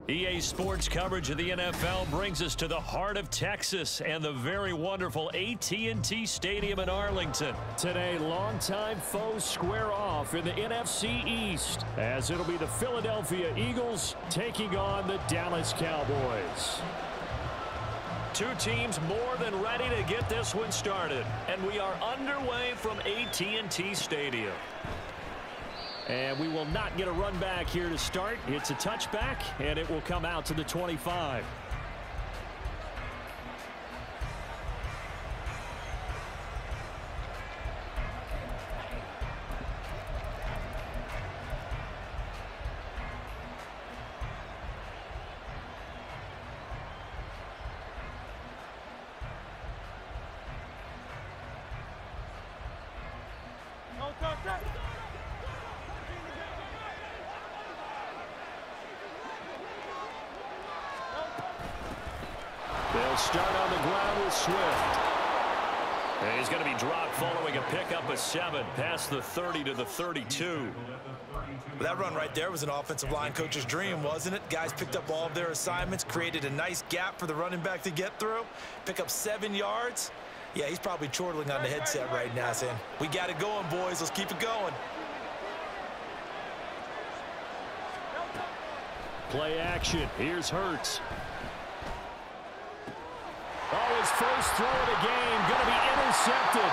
EA Sports coverage of the NFL brings us to the heart of Texas and the very wonderful AT&T Stadium in Arlington. Today, longtime foes square off in the NFC East as it'll be the Philadelphia Eagles taking on the Dallas Cowboys. Two teams more than ready to get this one started, and we are underway from AT&T Stadium. And we will not get a run back here to start. It's a touchback, and it will come out to the 25. They'll start on the ground with Swift. And he's going to be dropped following a pickup of 7 past the 30 to the 32. That run right there was an offensive line coach's dream, wasn't it? Guys picked up all of their assignments, created a nice gap for the running back to get through, pick up 7 yards. Yeah, he's probably chortling on the headset right now saying, we got it going, boys. Let's keep it going. Play action. Here's Hurts. Oh, his first throw of the game going to be intercepted.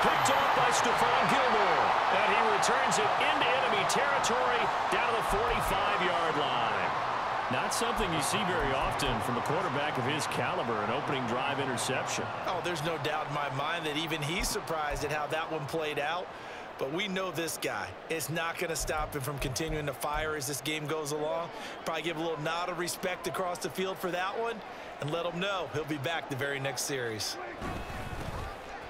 Picked off by Stephon Gilmore. And he returns it into enemy territory down to the 45-yard line. Not something you see very often from a quarterback of his caliber, an opening drive interception. Oh, there's no doubt in my mind that even he's surprised at how that one played out. But we know this guy. It's not going to stop him from continuing to fire as this game goes along. Probably give a little nod of respect across the field for that one and let him know he'll be back the very next series.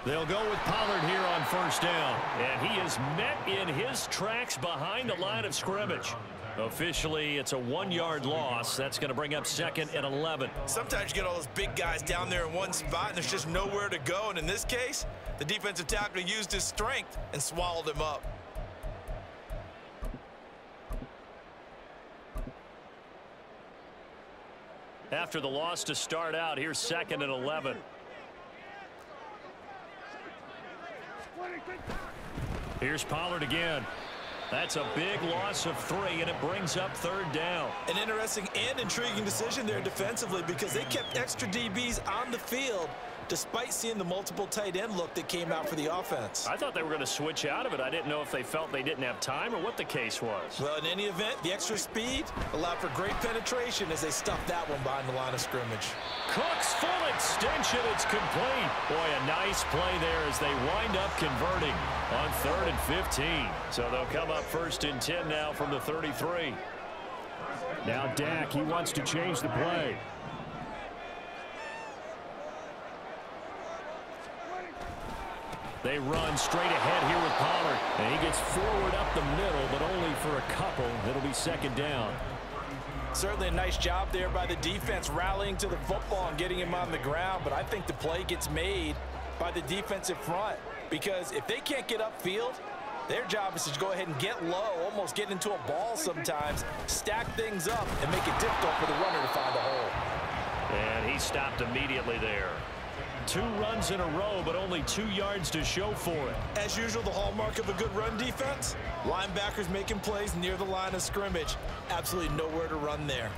They'll go with Pollard here on first down. And he is met in his tracks behind the line of scrimmage. Officially, it's a 1-yard loss. That's going to bring up 2nd and 11. Sometimes you get all those big guys down there in one spot, and there's just nowhere to go. And in this case, the defensive tackle used his strength and swallowed him up. After the loss to start out, here's 2nd and 11. Here's Pollard again. That's a big loss of 3, and it brings up 3rd down. An interesting and intriguing decision there defensively because they kept extra DBs on the field despite seeing the multiple tight end look that came out for the offense. I thought they were going to switch out of it. I didn't know if they felt they didn't have time or what the case was. Well, in any event, the extra speed allowed for great penetration as they stuffed that one behind the line of scrimmage. Cook's full extension. It's complete. Boy, a nice play there as they wind up converting on 3rd and 15. So they'll come up 1st and 10 now from the 33. Now Dak, he wants to change the play. They run straight ahead here with Pollard. And he gets forward up the middle, but only for a couple. It'll be 2nd down. Certainly a nice job there by the defense rallying to the football and getting him on the ground. But I think the play gets made by the defensive front. Because if they can't get upfield, their job is to go ahead and get low, almost get into a ball sometimes, stack things up, and make it difficult for the runner to find a hole. And he stopped immediately there. 2 runs in a row, but only 2 yards to show for it. As usual, the hallmark of a good run defense, linebackers making plays near the line of scrimmage. Absolutely nowhere to run there.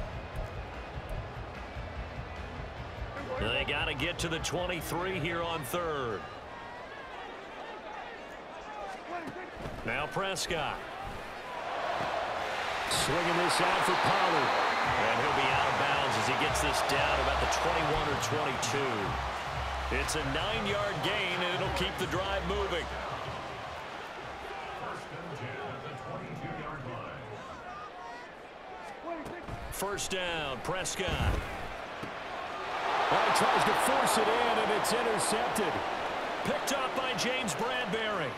They got to get to the 23 here on 3rd. Now Prescott. Swinging this out for Pollard. And he'll be out of bounds as he gets this down about the 21 or 22. It's a 9-yard gain, and it'll keep the drive moving. First down, Prescott. Well, he tries to force it in, and it's intercepted. Picked up by James Bradbury.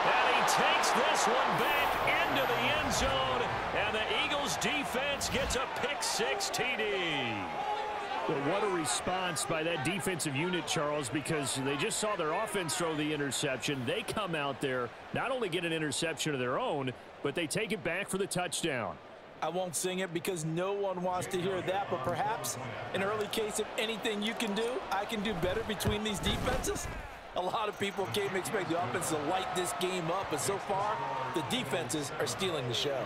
And he takes this one back into the end zone, and the Eagles defense gets a pick-6 TD. Well, what a response by that defensive unit, Charles, because they just saw their offense throw the interception. They come out there, not only get an interception of their own, but they take it back for the touchdown. I won't sing it because no one wants to hear that, but perhaps an early case of anything you can do, I can do better between these defenses. A lot of people came to expect the offense to light this game up, but so far, the defenses are stealing the show.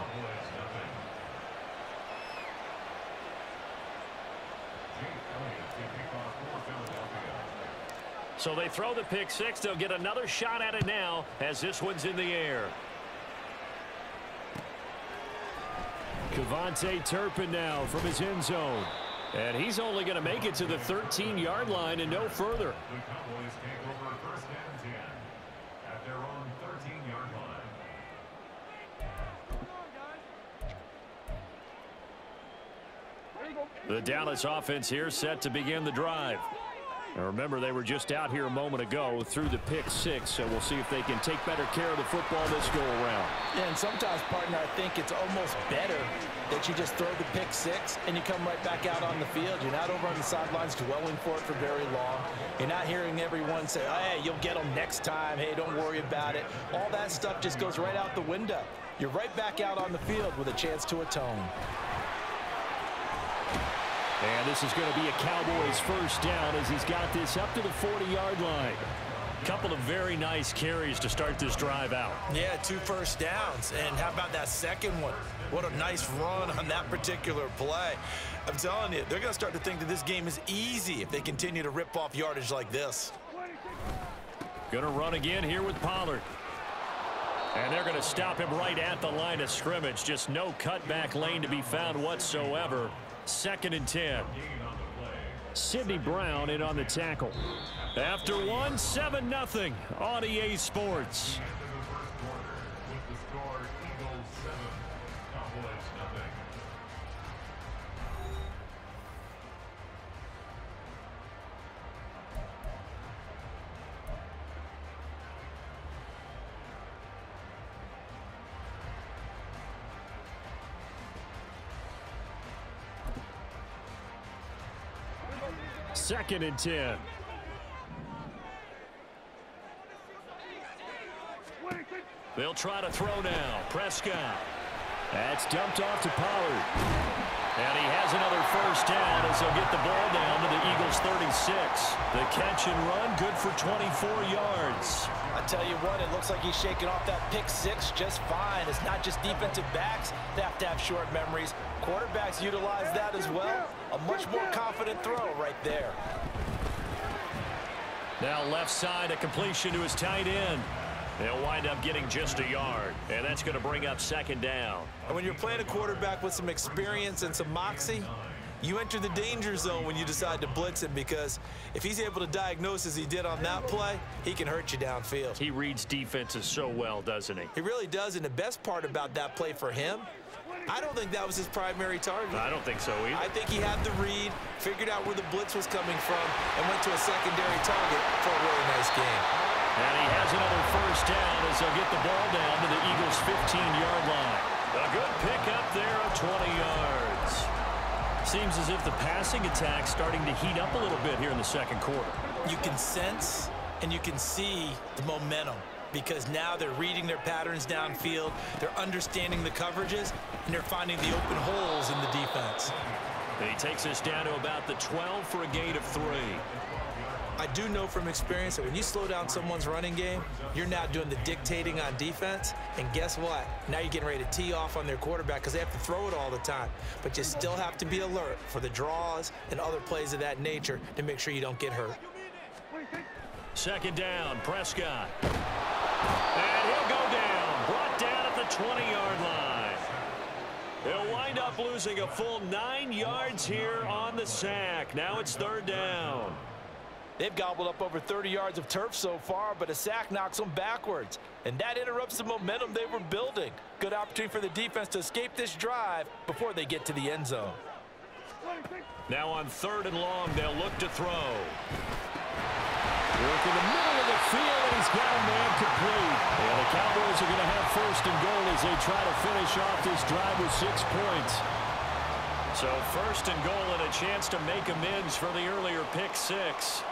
So they throw the pick six. They'll get another shot at it now as this one's in the air. Kevontae Turpin now from his end zone. And he's only going to make it to the 13-yard line and no further. The Cowboys take over first and 10 at their own 13-yard line. The Dallas offense here set to begin the drive. Now remember, they were just out here a moment ago through the pick six, so we'll see if they can take better care of the football this go-around. Yeah, and sometimes, partner, I think it's almost better that you just throw the pick six and you come right back out on the field. You're not over on the sidelines dwelling for it for very long. You're not hearing everyone say, oh, hey, you'll get them next time. Hey, don't worry about it. All that stuff just goes right out the window. You're right back out on the field with a chance to atone. And this is going to be a Cowboys first down as he's got this up to the 40-yard line. Couple of very nice carries to start this drive out. Yeah, 2 first downs. And how about that second one? What a nice run on that particular play. I'm telling you, they're going to start to think that this game is easy if they continue to rip off yardage like this. Going to run again here with Pollard. And they're going to stop him right at the line of scrimmage. Just no cutback lane to be found whatsoever. 2nd and 10. Sidney Brown in on the tackle. After one, 7-0 on EA Sports. Second and 10. They'll try to throw now. Prescott. That's dumped off to Pollard. And he has another first down as they'll get the ball down to the Eagles 36. The catch and run good for 24 yards. I tell you what, it looks like he's shaking off that pick six just fine. It's not just defensive backs that have to have short memories. Quarterbacks utilize that as well. A much more confident throw right there. Now left side, a completion to his tight end. They'll wind up getting just a yard, and that's going to bring up 2nd down. And when you're playing a quarterback with some experience and some moxie, you enter the danger zone when you decide to blitz him, because if he's able to diagnose as he did on that play, he can hurt you downfield. He reads defenses so well, doesn't he? He really does, and the best part about that play for him, I don't think that was his primary target. I don't think so either. I think he had the read, figured out where the blitz was coming from, and went to a secondary target for a really nice game. And he has another first down as they'll get the ball down to the Eagles' 15-yard line. A good pickup there of 20 yards. Seems as if the passing attack's starting to heat up a little bit here in the second quarter. You can sense and you can see the momentum, because now they're reading their patterns downfield, they're understanding the coverages, and they're finding the open holes in the defense. He takes us down to about the 12 for a gain of 3. I do know from experience that when you slow down someone's running game, you're now doing the dictating on defense, and guess what? Now you're getting ready to tee off on their quarterback because they have to throw it all the time. But you still have to be alert for the draws and other plays of that nature to make sure you don't get hurt. 2nd down, Prescott. And he'll go down, brought down at the 20-yard line. They'll wind up losing a full 9 yards here on the sack. Now it's 3rd down. They've gobbled up over 30 yards of turf so far, but a sack knocks them backwards. And that interrupts the momentum they were building. Good opportunity for the defense to escape this drive before they get to the end zone. Now on 3rd and long, they'll look to throw. Work in the middle of the field, and he's got a man complete. And the Cowboys are going to have 1st and goal as they try to finish off this drive with 6 points. So first and goal and a chance to make amends for the earlier pick six.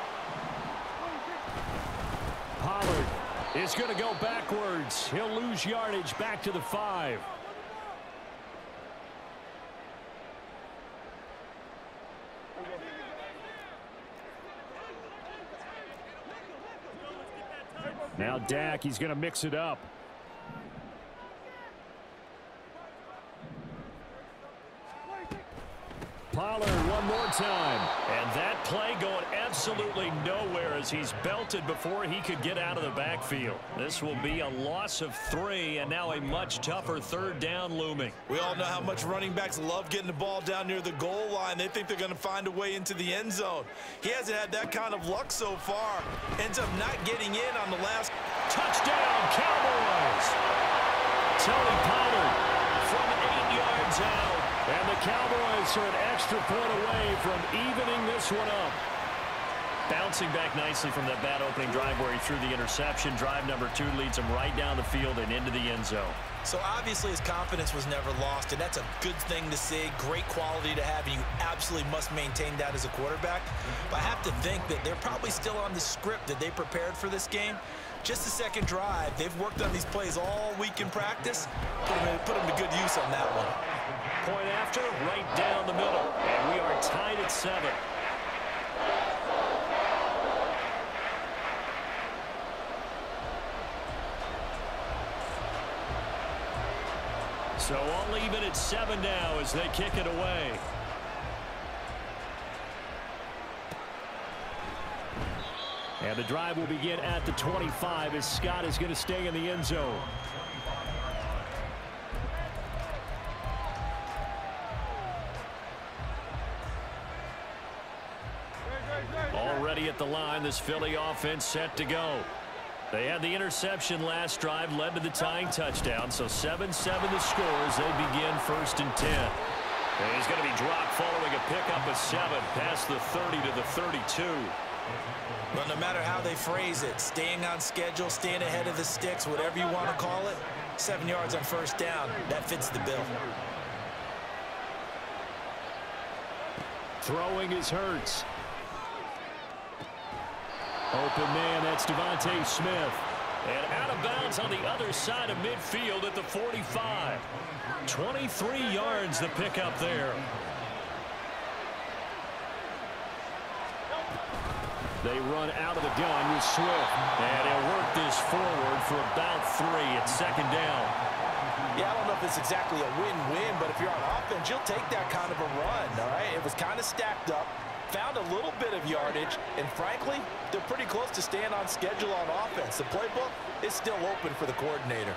Pollard is going to go backwards. He'll lose yardage back to the 5. Now Dak, he's going to mix it up. Pollard one more time. And that play going absolutely nowhere as he's belted before he could get out of the backfield. This will be a loss of 3 and now a much tougher third down looming. We all know how much running backs love getting the ball down near the goal line. They think they're going to find a way into the end zone. He hasn't had that kind of luck so far. Ends up not getting in on the last. Touchdown, Cowboys! Tony Pollard from 8 yards out. And the Cowboys are an extra point away from evening this one up. Bouncing back nicely from that bad opening drive where he threw the interception. Drive number 2 leads him right down the field and into the end zone. So obviously his confidence was never lost, and that's a good thing to see. Great quality to have, and you absolutely must maintain that as a quarterback. But I have to think that they're probably still on the script that they prepared for this game. Just the second drive. They've worked on these plays all week in practice. Put them to good use on that one. Point after, right down the middle. And we are tied at 7. So all even at 7 now as they kick it away. And the drive will begin at the 25 as Scott is going to stay in the end zone. Already at the line, this Philly offense set to go. They had the interception last drive, led to the tying touchdown. So 7-7 the score as they begin 1st and 10. And he's going to be dropped following a pickup of 7 past the 30 to the 32. Well, no matter how they phrase it, staying on schedule, staying ahead of the sticks, whatever you want to call it, 7 yards on 1st down, that fits the bill. Throwing is Hurts. Open man, that's Devontae Smith. And out of bounds on the other side of midfield at the 45. 23 yards the pickup there. They run out of the gun with Swift. And he'll work this forward for about 3 at 2nd down. Yeah, I don't know if it's exactly a win-win, but if you're on offense, you'll take that kind of a run, all right? It was kind of stacked up. Found a little bit of yardage, and frankly, they're pretty close to staying on schedule on offense. The playbook is still open for the coordinator.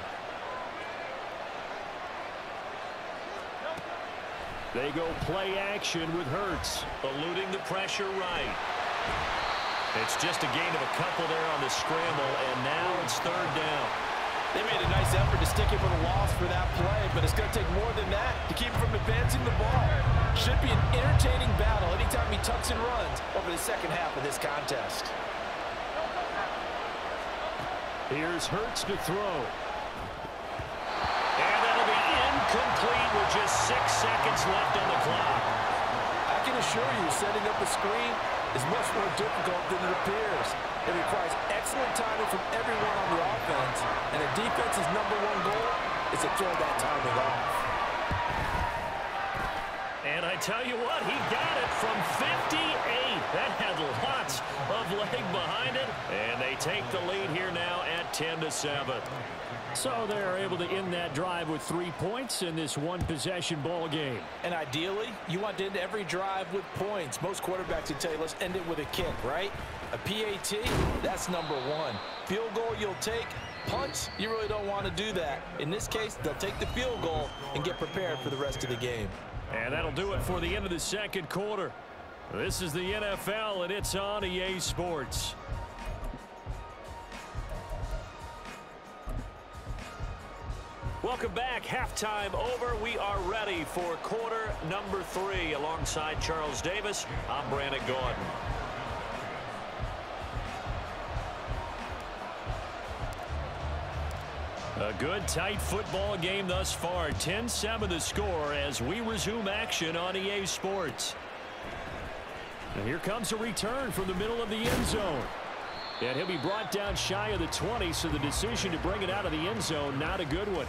They go play action with Hurts, eluding the pressure right. It's just a gain of a couple there on the scramble, and now it's 3rd down. They made a nice effort to stick him with a loss for that play, but it's going to take more than that to keep him from advancing the ball. Should be an entertaining battle anytime he tucks and runs over the second half of this contest. Here's Hurts to throw. And that'll be incomplete with just 6 seconds left on the clock. I can assure you, setting up a screen is much more difficult than it appears. It requires excellent timing from everyone on the offense, and a defense's #1 goal is to throw that timing off. And I tell you what, he got it from 58. That had lots of leg behind it, and they take the lead here now at 10-7. So they're able to end that drive with 3 points in this one-possession ball game. And ideally, you want to end every drive with points. Most quarterbacks would tell you, let's end it with a kick, right? A PAT, that's #1. Field goal you'll take. Punts, you really don't want to do that. In this case, they'll take the field goal and get prepared for the rest of the game. And that'll do it for the end of the 2nd quarter. This is the NFL, and it's on EA Sports. Welcome back. Halftime over. We are ready for quarter number 3. Alongside Charles Davis, I'm Brandon Gordon. A good, tight football game thus far. 10-7 the score as we resume action on EA Sports. And here comes a return from the middle of the end zone. And he'll be brought down shy of the 20, so the decision to bring it out of the end zone, not a good one.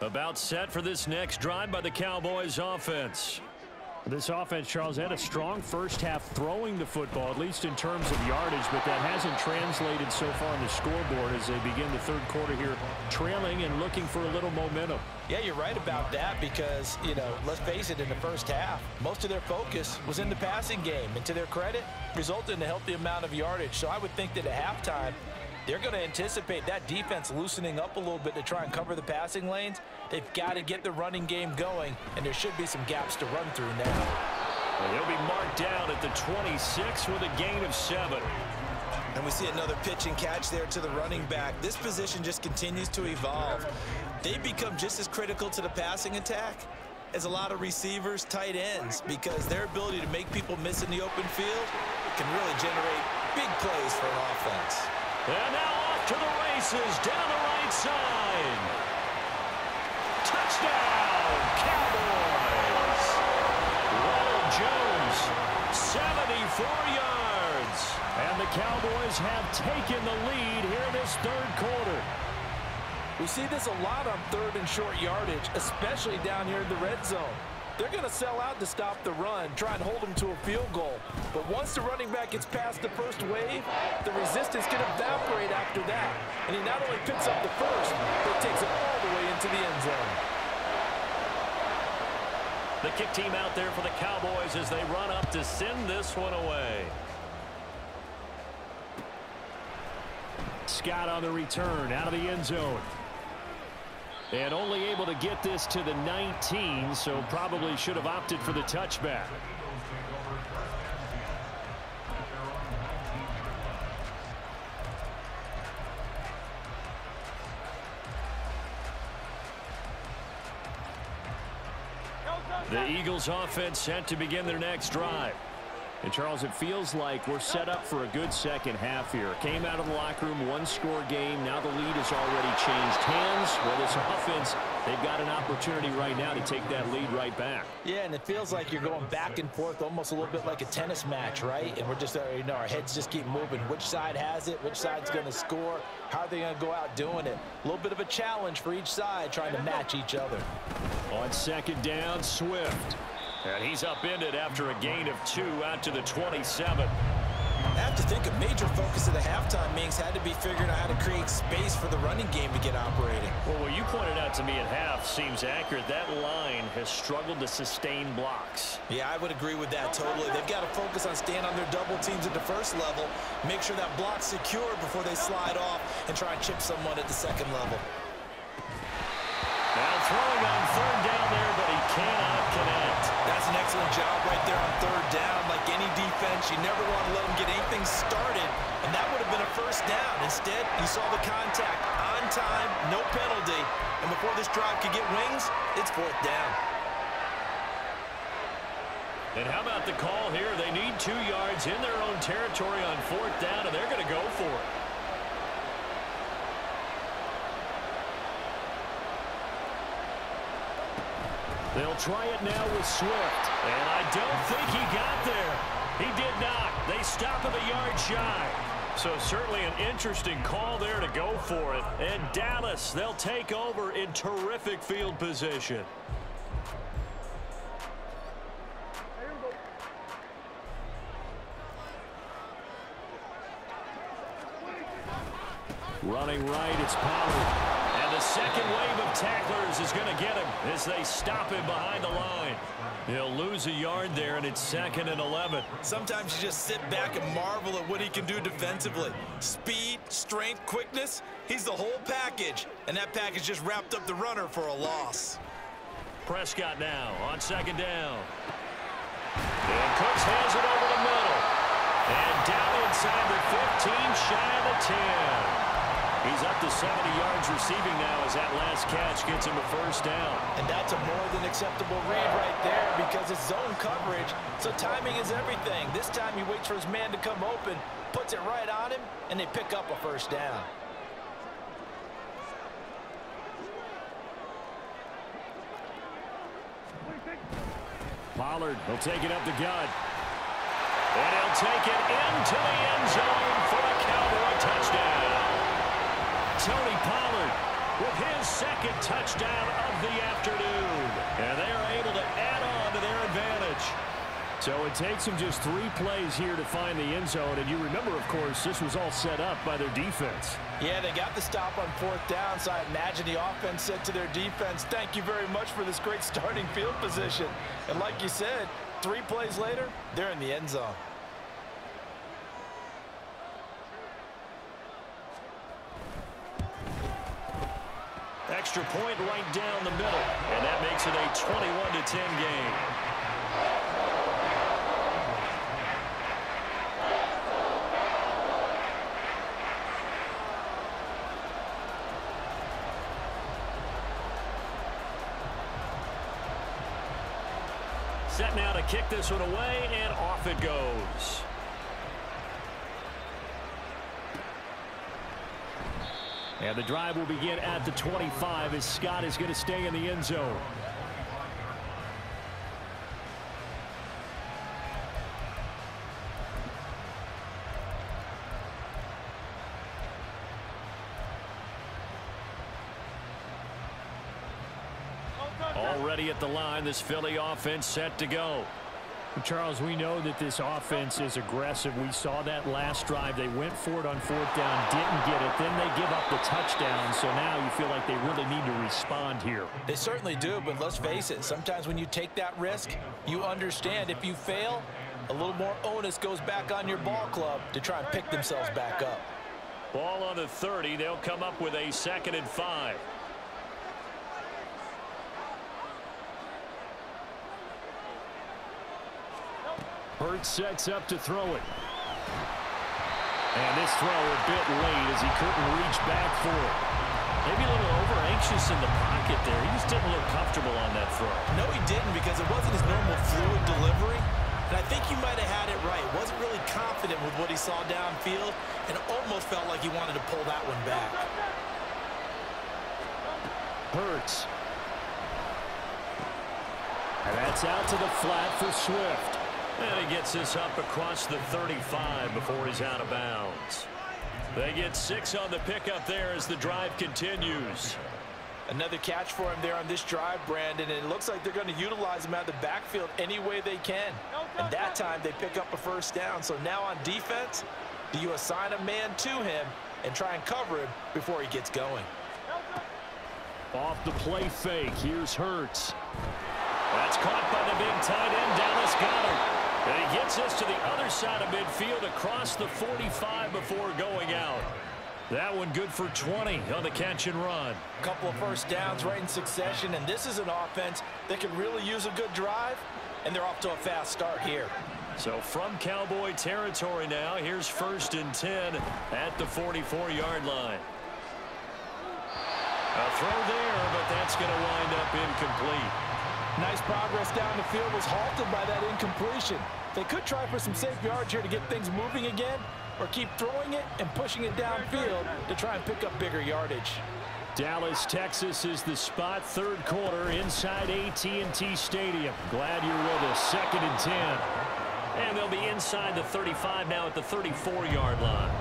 About set for this next drive by the Cowboys offense. This offense, Charles, had a strong first half throwing the football, at least in terms of yardage, but that hasn't translated so far on the scoreboard as they begin the third quarter here, trailing and looking for a little momentum. Yeah, you're right about that because, you know, let's face it, in the first half, most of their focus was in the passing game. And to their credit, resulted in a healthy amount of yardage. So I would think that at halftime, they're going to anticipate that defense loosening up a little bit to try and cover the passing lanes. They've got to get the running game going, and there should be some gaps to run through now. Well, he'll be marked down at the 26 with a gain of 7. And we see another pitch and catch there to the running back. This position just continues to evolve. They become just as critical to the passing attack as a lot of receivers, tight ends, because their ability to make people miss in the open field can really generate big plays for an offense. And now off to the races down the right side. Touchdown, Cowboys. Ronald Jones, 74 yards. And the Cowboys have taken the lead here in this third quarter. We see this a lot on third and short yardage, especially down here in the red zone. They're going to sell out to stop the run, try and hold them to a field goal. But once the running back gets past the first wave, the resistance can evaporate after that. And he not only picks up the first, but takes it all the way into the end zone. The kick team out there for the Cowboys as they run up to send this one away. Scott on the return out of the end zone. And only able to get this to the 19, so probably should have opted for the touchback. The Eagles offense set to begin their next drive. And, Charles, it feels like we're set up for a good second half here. Came out of the locker room, one-score game. Now the lead has already changed hands. Well, this offense, they've got an opportunity right now to take that lead right back. Yeah, and it feels like you're going back and forth almost a little bit like a tennis match, right? And we're just, you know, our heads just keep moving. Which side has it? Which side's going to score? How are they going to go out doing it? A little bit of a challenge for each side trying to match each other. On second down, Swift. And he's upended after a gain of 2 out to the 27. I have to think a major focus of the halftime meetings had to be figuring out how to create space for the running game to get operating. Well, what you pointed out to me at half seems accurate. That line has struggled to sustain blocks. Yeah, I would agree with that totally. They've got to focus on staying on their double teams at the first level, make sure that block's secure before they slide off and try and chip someone at the second level. Now throwing on third down there, but he cannot connect. That's an excellent job right there on third down. Like any defense, you never want to let them get anything started, and that would have been a first down. Instead, you saw the contact on time, no penalty, and before this drive could get wings, it's fourth down. And how about the call here? They need 2 yards in their own territory on fourth down, and they're going to go for it. They'll try it now with Swift. And I don't think he got there. He did not. They stop him a yard shy. So certainly an interesting call there to go for it. And Dallas, they'll take over in terrific field position. Running right, it's Pollard. And the second wave of tacklers is going to get him as they stop him behind the line. He'll lose a yard there, and it's 2nd and 11. Sometimes you just sit back and marvel at what he can do defensively. Speed, strength, quickness, he's the whole package. And that package just wrapped up the runner for a loss. Prescott now on second down. And Cooks has it over the middle. And down inside the 15, shy of the 10. He's up to 70 yards receiving now as that last catch gets him a first down. And that's a more than acceptable read right there because it's zone coverage, so timing is everything. This time he waits for his man to come open, puts it right on him, and they pick up a first down. Pollard will take it up the gut. And he'll take it into the end zone for a Cowboy touchdown. Tony Pollard with his second touchdown of the afternoon. And they are able to add on to their advantage. So it takes them just 3 plays here to find the end zone. And you remember, of course, this was all set up by their defense. Yeah, they got the stop on 4th down, so I imagine the offense said to their defense, thank you very much for this great starting field position. And like you said, 3 plays later, they're in the end zone. Extra point right down the middle. And that makes it a 21-10 game. Set now to kick this one away, and off it goes. And the drive will begin at the 25 as Scott is going to stay in the end zone. Already at the line, this Philly offense set to go. Charles, we know that this offense is aggressive. We saw that last drive. They went for it on 4th down, didn't get it. Then they give up the touchdown. So now you feel like they really need to respond here. They certainly do, but let's face it. Sometimes when you take that risk, you understand if you fail, a little more onus goes back on your ball club to try and pick themselves back up. Ball on the 30. They'll come up with a 2nd and 5. Hurts sets up to throw it. And this throw a bit late as he couldn't reach back for it. Maybe a little over-anxious in the pocket there. He just didn't look comfortable on that throw. No, he didn't because it wasn't his normal fluid delivery. And I think he might have had it right. Wasn't really confident with what he saw downfield and almost felt like he wanted to pull that one back. Hurts. And that's out to the flat for Swift. And he gets this up across the 35 before he's out of bounds. They get 6 on the pickup there as the drive continues. Another catch for him there on this drive, Brandon, and it looks like they're going to utilize him out of the backfield any way they can. And that time they pick up a first down. So now on defense, do you assign a man to him and try and cover him before he gets going? Off the play fake, here's Hurts. That's caught by the big tight end, Dallas Goedert. And he gets us to the other side of midfield across the 45 before going out. That one good for 20 on the catch and run. A couple of first downs right in succession, and this is an offense that can really use a good drive, and they're off to a fast start here. So from Cowboy territory now, here's 1st and 10 at the 44-yard line. A throw there, but that's going to wind up incomplete. Nice progress down the field was halted by that incompletion. They could try for some safe yards here to get things moving again, or keep throwing it and pushing it downfield to try and pick up bigger yardage. Dallas, Texas is the spot, 3rd quarter inside AT&T Stadium. Glad you're with us. 2nd and 10. And they'll be inside the 35 now at the 34-yard line.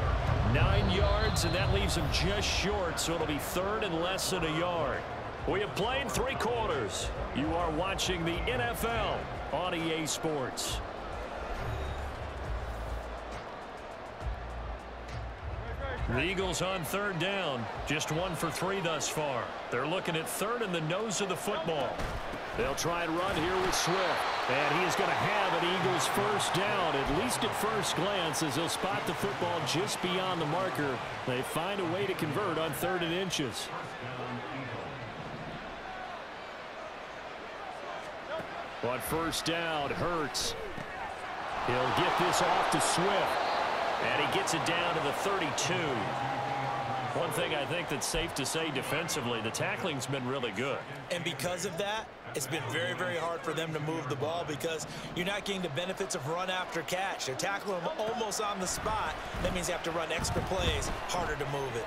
9 yards, and that leaves them just short, so it'll be 3rd and less than a yard. We have played 3 quarters. You are watching the NFL on EA Sports. The Eagles on 3rd down. Just 1 for 3 thus far. They're looking at 3rd in the nose of the football. They'll try and run here with Swift. And he is going to have an Eagles first down, at least at first glance, as they'll spot the football just beyond the marker. They find a way to convert on 3rd and inches. But first down, Hurts. He'll get this off to Swift. And he gets it down to the 32. One thing I think that's safe to say defensively, the tackling's been really good. And because of that, it's been very, very hard for them to move the ball because you're not getting the benefits of run after catch. They're tackling them almost on the spot. That means you have to run extra plays, harder to move it.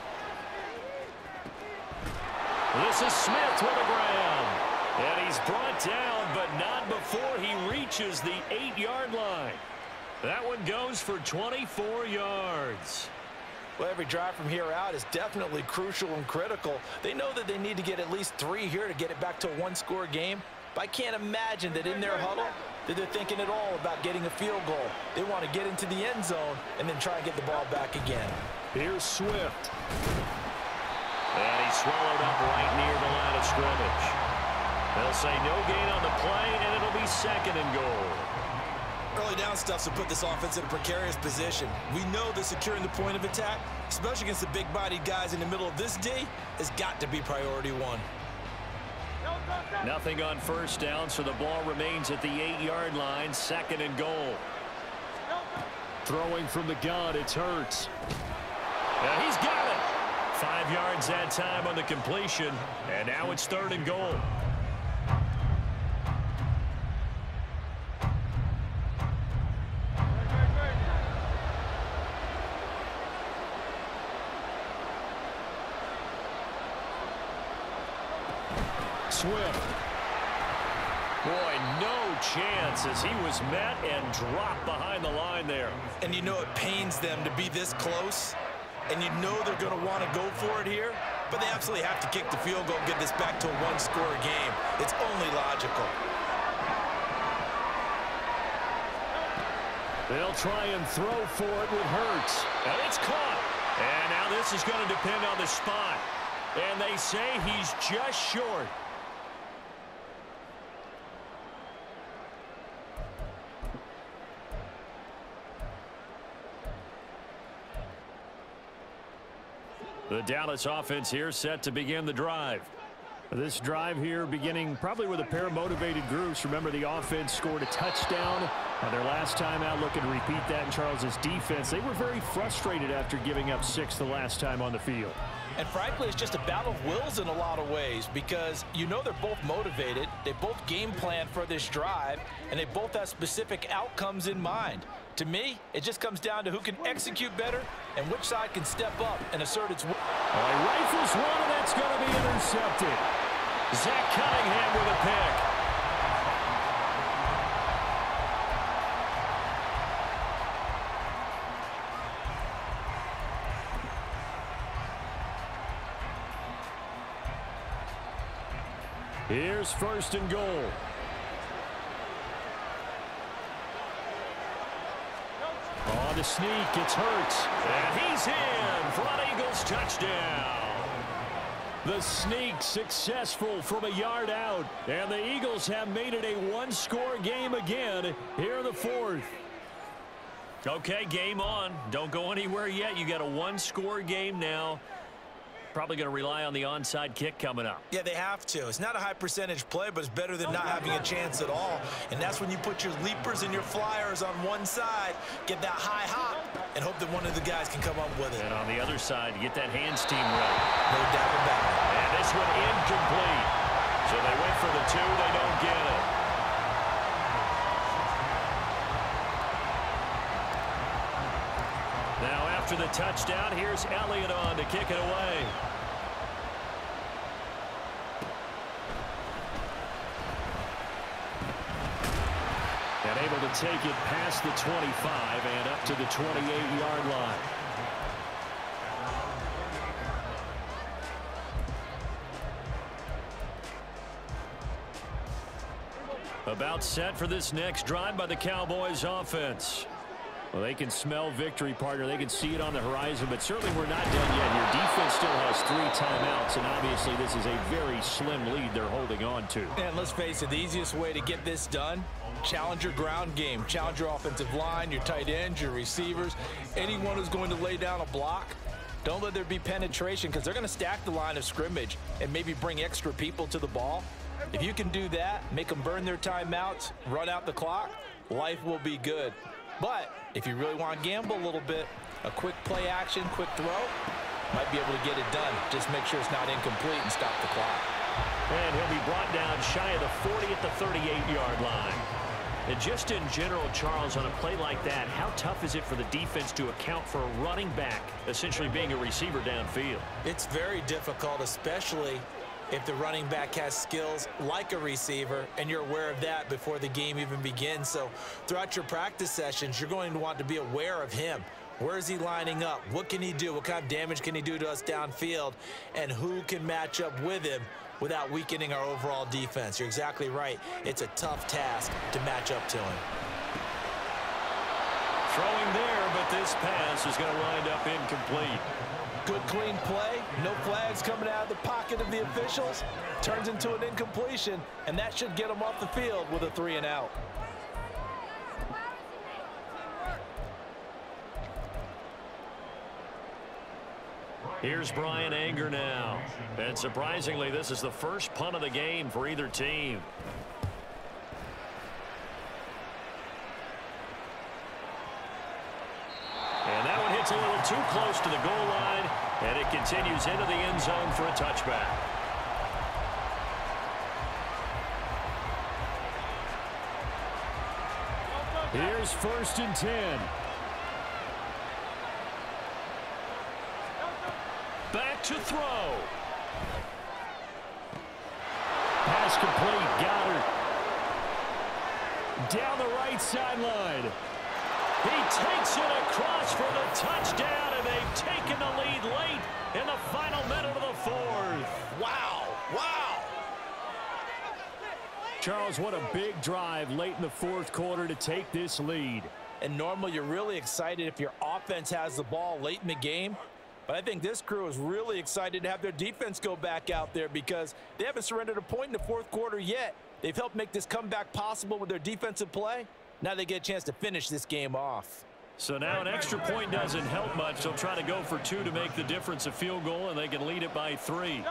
This is Smith with a grab. And he's brought down, but not before he reaches the 8-yard line. That one goes for 24 yards. Well, every drive from here out is definitely crucial and critical. They know that they need to get at least 3 here to get it back to a one-score game. But I can't imagine that in their huddle that they're thinking at all about getting a field goal. They want to get into the end zone and then try and get the ball back again. Here's Swift. And he's swallowed up right near the line of scrimmage. They'll say no gain on the play, and it'll be 2nd and goal. Early down stuff to put this offense in a precarious position. We know that securing the point of attack, especially against the big-bodied guys in the middle of this D, has got to be priority 1. Nothing on first down, so the ball remains at the 8-yard line, 2nd and goal. Throwing from the gun, it's Hurts. And he's got it. 5 yards that time on the completion, and now it's 3rd and goal. Swift. Boy, no chance as he was met and dropped behind the line there. And you know it pains them to be this close, and you know they're going to want to go for it here, but they absolutely have to kick the field goal and get this back to a one-score game. It's only logical. They'll try and throw for it with Hurts. And it's caught. And now this is going to depend on the spot. And they say he's just short. The Dallas offense here set to begin the drive. This drive here beginning probably with a pair of motivated groups. Remember, the offense scored a touchdown their last time out, looking to repeat that in Charles's defense. They were very frustrated after giving up 6 the last time on the field. And frankly, it's just a battle of wills in a lot of ways because you know they're both motivated, they both game plan for this drive, and they both have specific outcomes in mind. To me, it just comes down to who can execute better and which side can step up and assert its will. He rifles one, and that's going to be intercepted. Zach Cunningham with a pick. Here's 1st and goal. On the sneak, it's Hurts. And he's in for an Eagles touchdown. The sneak successful from a yard out. And the Eagles have made it a one-score game again here in the 4th. Okay, game on. Don't go anywhere yet. You got a one-score game now. Probably going to rely on the onside kick coming up. Yeah, they have to. It's not a high percentage play, but it's better than not having a chance at all. And that's when you put your leapers and your flyers on one side, get that high hop, and hope that one of the guys can come up with it. And on the other side, get that hands team ready. No doubt about it. And this one incomplete. So they went for the 2. They don't get it. Now after the touchdown, here's Elliott on to kick it away. And able to take it past the 25 and up to the 28-yard line. About set for this next drive by the Cowboys offense. Well, they can smell victory, partner. They can see it on the horizon, but certainly we're not done yet here. Defense still has 3 timeouts, and obviously this is a very slim lead they're holding on to. And let's face it, the easiest way to get this done, challenge your ground game. Challenge your offensive line, your tight ends, your receivers, anyone who's going to lay down a block. Don't let there be penetration because they're going to stack the line of scrimmage and maybe bring extra people to the ball. If you can do that, make them burn their timeouts, run out the clock, life will be good. But if you really want to gamble a little bit, a quick play action, quick throw, might be able to get it done. Just make sure it's not incomplete and stop the clock. And he'll be brought down shy of the 40 at the 38-yard line. And just in general, Charles, on a play like that, how tough is it for the defense to account for a running back essentially being a receiver downfield? It's very difficult, especially if the running back has skills like a receiver, and you're aware of that before the game even begins. So throughout your practice sessions, you're going to want to be aware of him. Where is he lining up? What can he do? What kind of damage can he do to us downfield? And who can match up with him without weakening our overall defense? You're exactly right. It's a tough task to match up to him. Throwing there, but this pass is going to wind up incomplete. Good, clean play. No flags coming out of the pocket of the officials. Turns into an incompletion, and that should get them off the field with a 3-and-out. Here's Brian Anger now. And surprisingly, this is the first punt of the game for either team. And that one hits a little too close to the goal line, and it continues into the end zone for a touchback. Here's 1st and 10. Back to throw. Pass complete. Goddard. Down the right sideline. He takes it across for the touchdown, and they've taken the lead late in the final minute of the 4th. Wow. Wow. Charles, what a big drive late in the 4th quarter to take this lead. And normally you're really excited if your offense has the ball late in the game. But I think this crew is really excited to have their defense go back out there because they haven't surrendered a point in the 4th quarter yet. They've helped make this comeback possible with their defensive play. Now they get a chance to finish this game off. So now an extra point doesn't help much. They'll try to go for 2 to make the difference a field goal, and they can lead it by 3.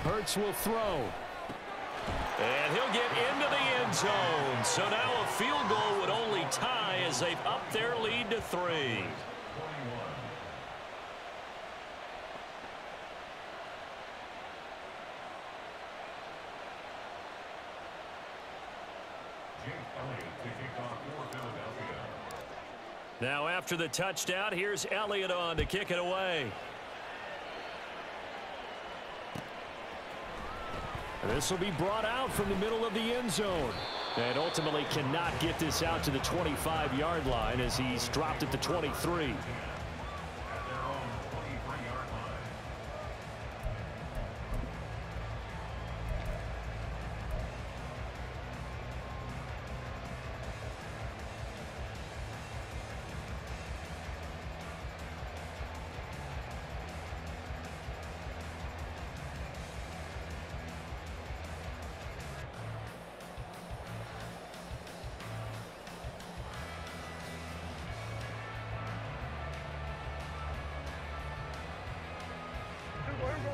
Hurts will throw. And he'll get into the end zone. So now a field goal would only tie as they've upped their lead to 3. Now after the touchdown, here's Elliott on to kick it away. This will be brought out from the middle of the end zone. And ultimately cannot get this out to the 25-yard line as he's dropped at the 23.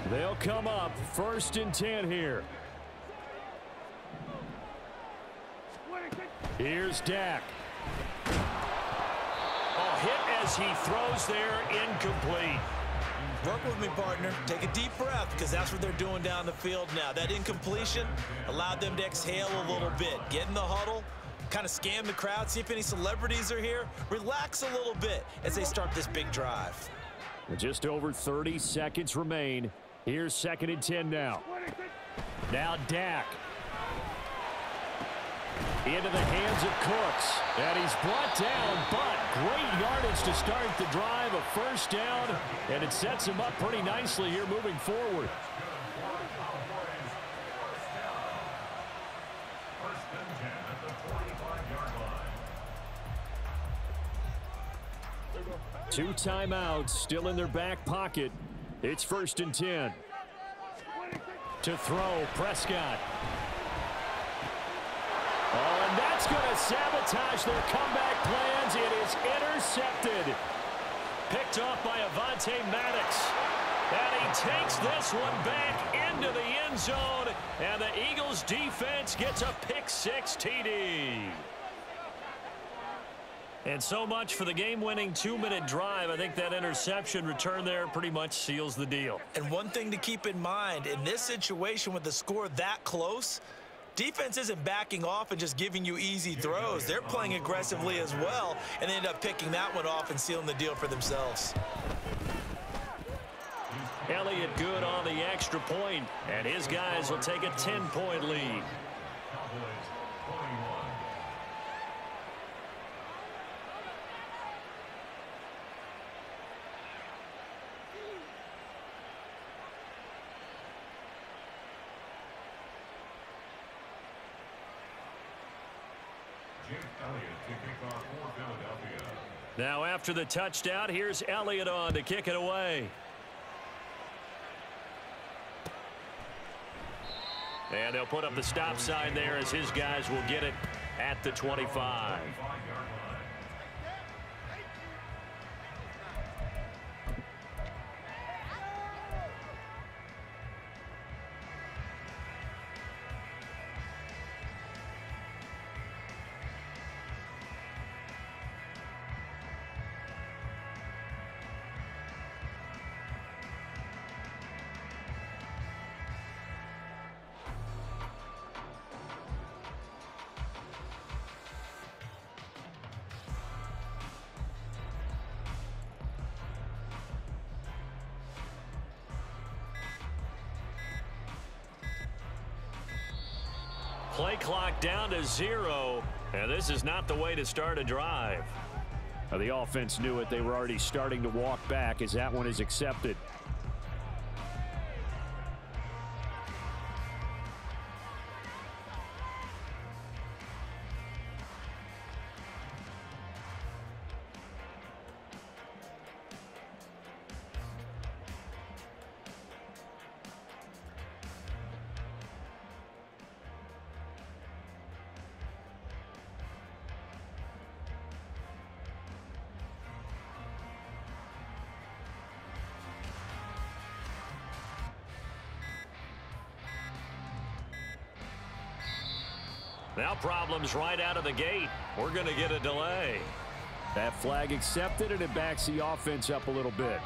They'll come up 1st and 10 here. Here's Dak. Oh, hit as he throws there, incomplete. Work with me, partner. Take a deep breath because that's what they're doing down the field now. That incompletion allowed them to exhale a little bit. Get in the huddle, kind of scan the crowd, see if any celebrities are here. Relax a little bit as they start this big drive. Just over 30 seconds remain. Here's 2nd and 10 now. Now Dak. Into the hands of Cooks. And he's brought down, but great yardage to start the drive. A 1st down, and it sets him up pretty nicely here moving forward. Two timeouts still in their back pocket. It's 1st and 10. To throw, Prescott. Oh, and that's going to sabotage their comeback plans. It is intercepted. Picked off by Avonte Maddox. And he takes this one back into the end zone. And the Eagles defense gets a pick-6 TD. And so much for the game-winning 2-minute drive. I think that interception return there pretty much seals the deal. And one thing to keep in mind, in this situation with the score that close, defense isn't backing off and just giving you easy throws. They're playing aggressively as well, and they end up picking that one off and sealing the deal for themselves. Elliott good on the extra point, and his guys will take a 10-point lead. Cowboys 21. Jim Elliott to kick off for Philadelphia. Now after the touchdown, here's Elliott on to kick it away. And they'll put up the stop sign there as his guys will get it at the 25. 25-yard line. Play clock down to 0, and this is not the way to start a drive. Now, the offense knew it. They were already starting to walk back as that one is accepted. Now problems right out of the gate. We're going to get a delay. That flag accepted, and it backs the offense up a little bit.